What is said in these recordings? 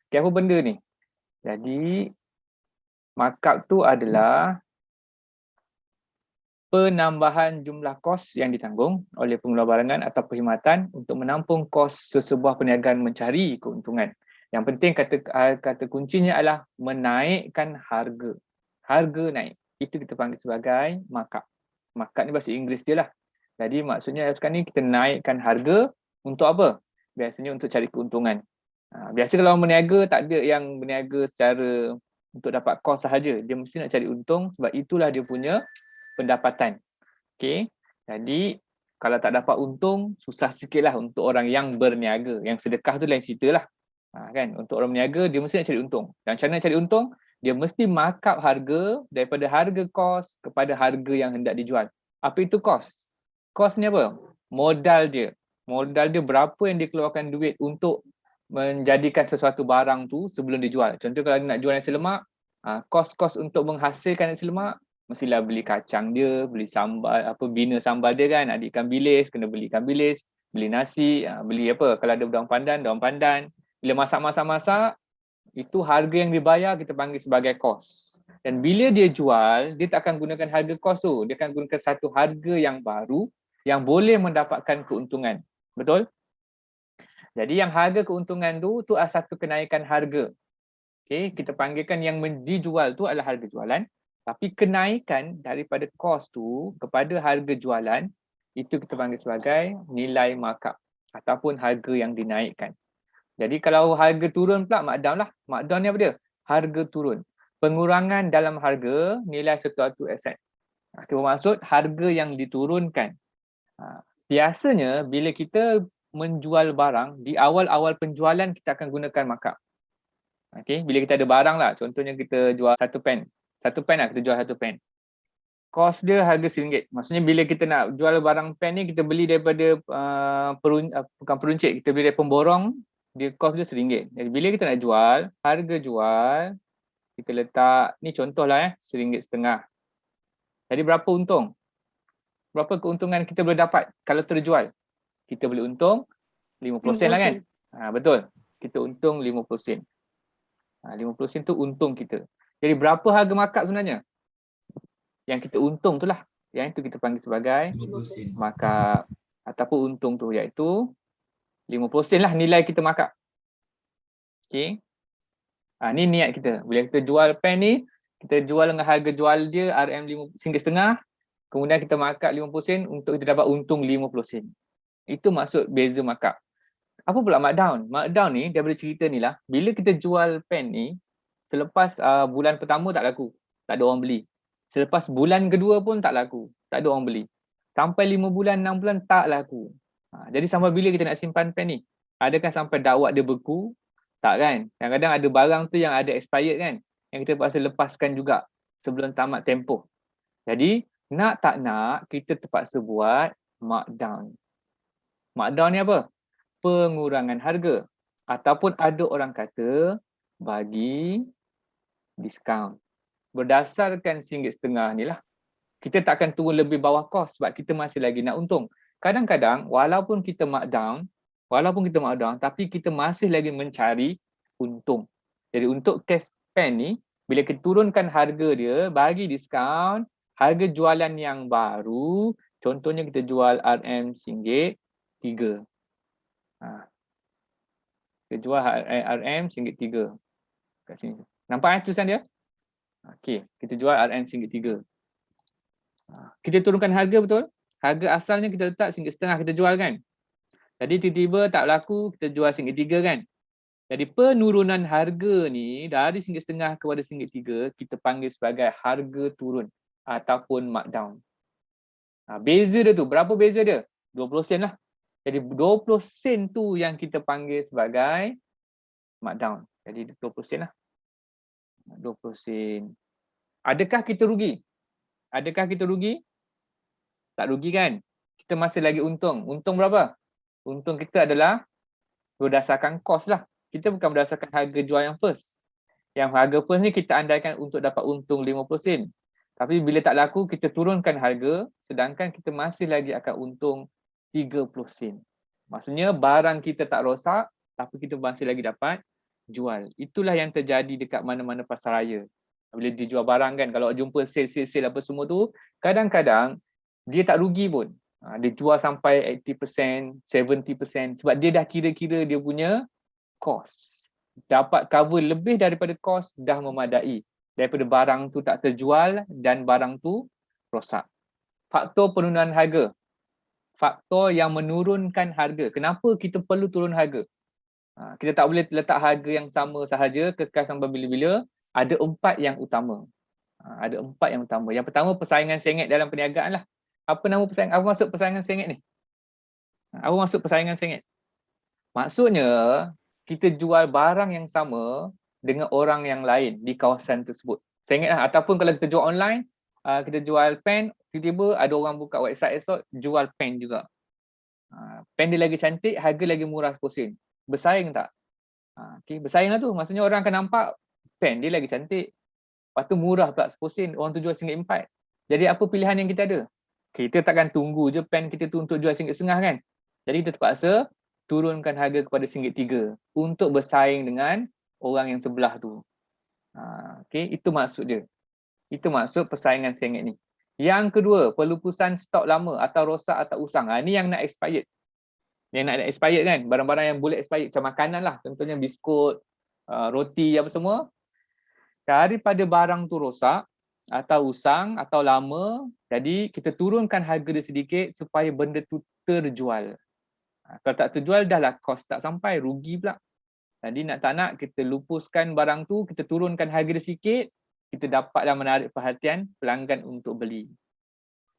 Okay, apa benda ni? Jadi markup tu adalah penambahan jumlah kos yang ditanggung oleh pengeluar barangan atau perkhidmatan untuk menampung kos sesebuah perniagaan mencari keuntungan. Yang penting kata kuncinya adalah menaikkan harga. Harga naik. Itu kita panggil sebagai markup. Markup ni bahasa Inggeris dia lah. Jadi maksudnya sekarang ni kita naikkan harga untuk apa? Biasanya untuk cari keuntungan. Biasa kalau berniaga tak ada yang berniaga secara untuk dapat kos sahaja. Dia mesti nak cari untung sebab itulah dia punya pendapatan. Okay. Jadi kalau tak dapat untung, susah sikit lah untuk orang yang berniaga. Yang sedekah tu lain cerita lah. Kan? Untuk orang berniaga, dia mesti nak cari untung. Dan cara nak cari untung, dia mesti markup harga daripada harga kos kepada harga yang hendak dijual. Apa itu kos? Kos ni apa? Modal dia. Modal dia berapa yang dia keluarkan duit untuk menjadikan sesuatu barang tu sebelum dijual. Contoh kalau dia nak jual nasi lemak, kos-kos untuk menghasilkan nasi lemak, mestilah beli kacang dia, beli sambal, bina sambal dia kan, ada ikan bilis, kena beli ikan bilis, beli nasi, beli apa, kalau ada daun pandan. Bila masak, itu harga yang dibayar kita panggil sebagai kos. Dan bila dia jual, dia tak akan gunakan harga kos tu, dia akan gunakan satu harga yang baru yang boleh mendapatkan keuntungan. Betul? Jadi yang harga keuntungan tu adalah satu kenaikan harga. Okay, kita panggilkan yang dijual tu adalah harga jualan. Tapi kenaikan daripada kos tu kepada harga jualan, itu kita panggil sebagai nilai markup ataupun harga yang dinaikkan. Jadi kalau harga turun pula, markdown lah. Markdown ni apa dia? Harga turun. Pengurangan dalam harga nilai suatu aset. Itu bermaksud harga yang diturunkan. Biasanya bila kita menjual barang, di awal-awal penjualan kita akan gunakan markup. Okay, bila kita ada barang lah, contohnya kita jual satu pen lah, kita jual satu pen. Kos dia harga RM1. Maksudnya bila kita nak jual barang pen ni, kita beli daripada bukan peruncit, kita beli dari pemborong, dia kos dia RM1. Jadi bila kita nak jual, harga jual kita letak, ni contohlah RM1.50. Jadi berapa untung? Berapa keuntungan kita boleh dapat kalau terjual? Kita boleh untung 50% lah kan? Betul. Kita untung 50%. 50% tu untung kita. Jadi berapa harga markup sebenarnya? Yang kita untung tu lah. Yang itu kita panggil sebagai markup ataupun untung tu, iaitu 50% lah nilai kita markup. Okay. Ni niat kita. Bila kita jual pen ni, kita jual dengan harga jual dia RM5.50. Kemudian kita markup 50% untuk kita dapat untung 50%. Itu maksud beza markup. Apa pula markdown? Markdown ni daripada cerita ni lah, bila kita jual pen ni, selepas bulan pertama tak laku, tak ada orang beli. Selepas bulan kedua pun tak laku, tak ada orang beli. Sampai 5 bulan, 6 bulan tak laku. Jadi sampai bila kita nak simpan pen ni? Adakah sampai dakwat dia beku? Tak kan? Kadang-kadang ada barang tu yang ada expired kan? Yang kita terpaksa lepaskan juga sebelum tamat tempoh. Jadi nak tak nak, kita terpaksa buat markdown. Markdown ni apa? Pengurangan harga, ataupun ada orang kata bagi diskaun. Berdasarkan RM1.50 ni lah, kita tak akan turun lebih bawah kos sebab kita masih lagi nak untung. Kadang-kadang walaupun kita markdown, tapi kita masih lagi mencari untung. Jadi untuk case pen ni, bila kita turunkan harga dia, bagi diskaun, harga jualan yang baru, contohnya kita jual RM1.03. Kita jual RM1.03 kat sini. Nampak tulisan dia? Okey, kita jual RM1.03. Kita turunkan harga, betul? Harga asalnya kita letak RM1.50 kita jual kan? Jadi tiba-tiba tak laku, kita jual RM1.03 kan? Jadi penurunan harga ni dari RM1.50 kepada RM1.03 kita panggil sebagai harga turun ataupun markdown. Beza dia tu, berapa beza dia? 20 sen lah. Jadi 20 sen tu yang kita panggil sebagai markdown. Jadi 20 sen lah. 20 sen. Adakah kita rugi? Adakah kita rugi? Tak rugi kan? Kita masih lagi untung. Untung berapa? Untung kita adalah berdasarkan kos lah. Kita bukan berdasarkan harga jual yang first. Yang harga first ni kita andaikan untuk dapat untung 50 sen. Tapi bila tak laku, kita turunkan harga, sedangkan kita masih lagi akan untung 30 sen. Maksudnya barang kita tak rosak, tapi kita masih lagi dapat jual. Itulah yang terjadi dekat mana-mana pasar raya. Bila dijual barang kan, kalau jumpa sale apa semua tu, kadang-kadang dia tak rugi pun. Dia jual sampai 80%, 70% sebab dia dah kira-kira dia punya cost. Dapat cover lebih daripada cost dah memadai. Daripada barang tu tak terjual dan barang tu rosak. Faktor penurunan harga. Faktor yang menurunkan harga. Kenapa kita perlu turun harga? Kita tak boleh letak harga yang sama sahaja, kekal sampai bila-bila. Ada 4 yang utama. Ada 4 yang utama. Yang pertama, persaingan sengit dalam perniagaan lah. Apa nama persaingan? Apa maksud persaingan sengit ni? Apa maksud persaingan sengit? Maksudnya, kita jual barang yang sama dengan orang yang lain di kawasan tersebut. Sengit lah. Ataupun kalau kita jual online, kita jual pen, tiba-tiba ada orang buka website esok, jual pen juga. Pen dia lagi cantik, harga lagi murah 10 sen. Bersaing tak? Okay, bersaing lah tu. Maksudnya orang akan nampak pen dia lagi cantik. Lepas tu murah pula 10 sen. Orang tu jual RM1.4. Jadi apa pilihan yang kita ada? Kita takkan tunggu je pen kita tu untuk jual RM1.5 kan? Jadi kita terpaksa turunkan harga kepada RM1.3 untuk bersaing dengan orang yang sebelah tu. Okay, itu maksud dia. Itu maksud persaingan sengit ni. Yang kedua, pelupusan stok lama atau rosak atau usang. Ni yang nak expired. Yang nak expired kan, barang-barang yang boleh expired macam makanan lah, contohnya biskut, roti apa semua. Daripada barang tu rosak atau usang atau lama, jadi kita turunkan harga dia sedikit supaya benda tu terjual. Kalau tak terjual dah lah kos tak sampai, rugi pula. Jadi nak tak nak kita lupuskan barang tu, kita turunkan harga dia sikit, kita dapatlah menarik perhatian pelanggan untuk beli.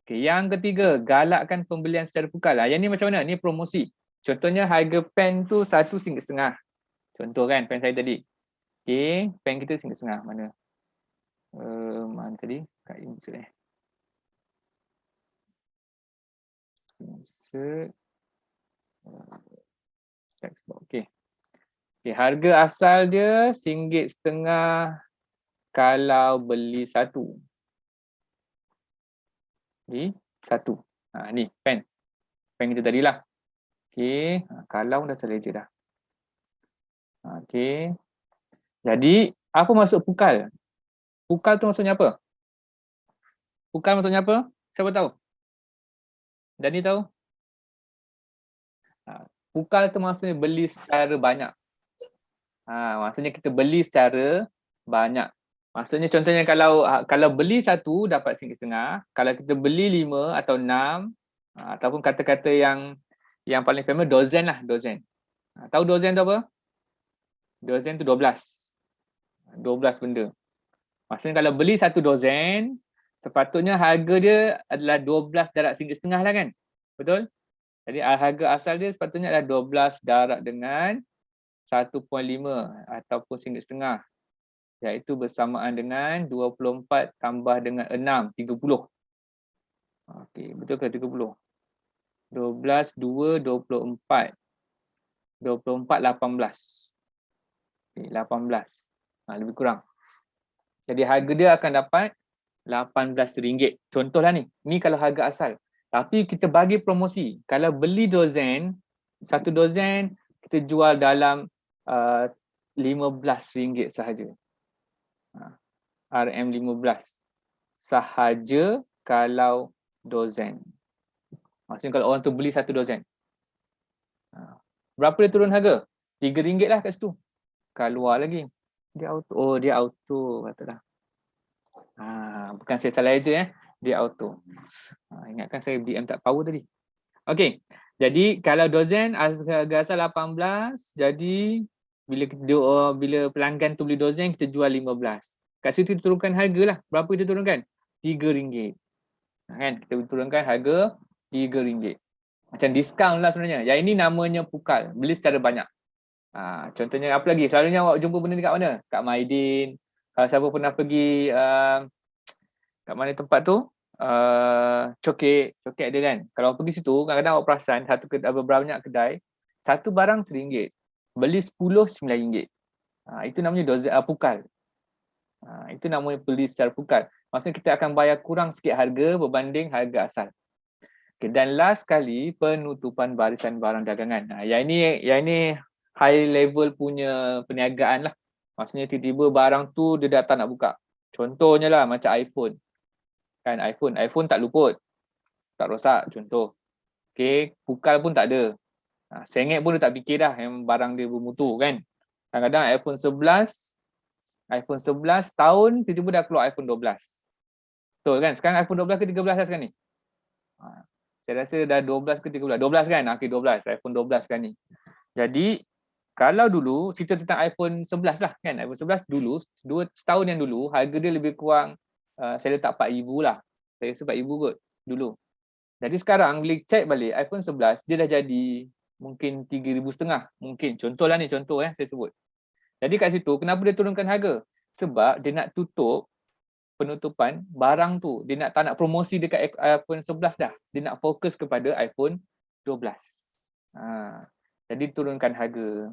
Okay, yang ketiga, galakkan pembelian secara pukal. Yang ni macam mana? Ni promosi. Contohnya harga pen tu RM1.5. Contoh kan pen saya tadi. Okay, pen kita RM1.5. Mana? Mana tadi? Kat insert Insert. Textbox. Okay. Okay, harga asal dia RM1.5 kalau beli satu. Ni satu. Ni pen. Pen kita tadi lah. Okay. Kalau dah selesai dah. Okay. Jadi, apa maksud pukal? Pukal tu maksudnya apa? Pukal maksudnya apa? Siapa tahu? Dani tahu? Pukal tu maksudnya beli secara banyak. Maksudnya kita beli secara banyak. Maksudnya contohnya kalau beli satu dapat RM1.5, kalau kita beli 5 atau 6, ataupun kata-kata yang paling famous, dozen lah, dozen. Tahu dozen tu apa? Dozen tu 12. 12 benda. Maksudnya kalau beli satu dozen, sepatutnya harga dia adalah 12 darab RM1.5 lah kan? Betul? Jadi harga asal dia sepatutnya adalah 12 darab dengan 1.5 ataupun RM1.5. Iaitu bersamaan dengan 24 tambah dengan 6, 30. Okey, betul ke 30? 12, 2, 24. 24, 18. Okay, 18. Lebih kurang. Jadi harga dia akan dapat RM18. Contohlah ni. Ni kalau harga asal. Tapi kita bagi promosi. Kalau beli dozen, satu dozen kita jual dalam RM15 sahaja. RM15 sahaja kalau dozen. Maksudnya kalau orang tu beli satu dozen. Berapa dia turun harga? RM3 lah kat situ. Keluar lagi. Dia auto. Oh, dia auto. Katalah. Bukan saya salah je Dia auto. Ingatkan saya BM tak power tadi. Okey. Jadi kalau dozen harga asal 18, jadi bila pelanggan tu beli dozen kita jual 15. Kat situ kita turunkan harga lah. Berapa kita turunkan? RM3. Kan? Kita turunkan harga RM3. Macam diskaun lah sebenarnya. Yang ini namanya pukal. Beli secara banyak. Contohnya apa lagi? Selalunya awak jumpa benda ni kat mana? Kat Maidin. Kalau siapa pernah pergi kat mana tempat tu? Coket ada kan? Kalau awak pergi situ, kadang-kadang awak perasan beberapa banyak kedai, satu barang RM1. Beli 10 RM9. Itu namanya pukal. Itu namanya beli secara pukal. Maksudnya kita akan bayar kurang sikit harga berbanding harga asal. Okay, dan last kali penutupan barisan barang dagangan. Yang ini high level punya perniagaan lah. Maksudnya tiba-tiba barang tu dia dah tak nak buka. Contohnya lah macam iPhone. Kan iPhone tak luput. Tak rosak contoh. Okay, pukal pun tak ada. Sengit pun dia tak fikir dah yang barang dia bermutu kan. Kadang-kadang iPhone 11 tahun tiba-tiba dah keluar iPhone 12. Betul kan? Sekarang iPhone 12 ke 13 dah sekarang ni? Saya rasa dah 12 ke 13. 12 kan? Okay, 12. iPhone 12 sekarang ni. Jadi, kalau dulu, cerita tentang iPhone 11 lah kan? iPhone 11 dulu, setahun yang dulu, harga dia lebih kurang, saya letak 4,000 lah. Saya rasa 4,000 kot dulu. Jadi sekarang, bila check balik, iPhone 11, dia dah jadi mungkin 3,500 mungkin. Contoh lah ni, contoh saya sebut. Jadi kat situ, kenapa dia turunkan harga? Sebab dia nak tutup penutupan barang tu. Dia tak nak promosi dekat iPhone 11 dah. Dia nak fokus kepada iPhone 12. Jadi turunkan harga.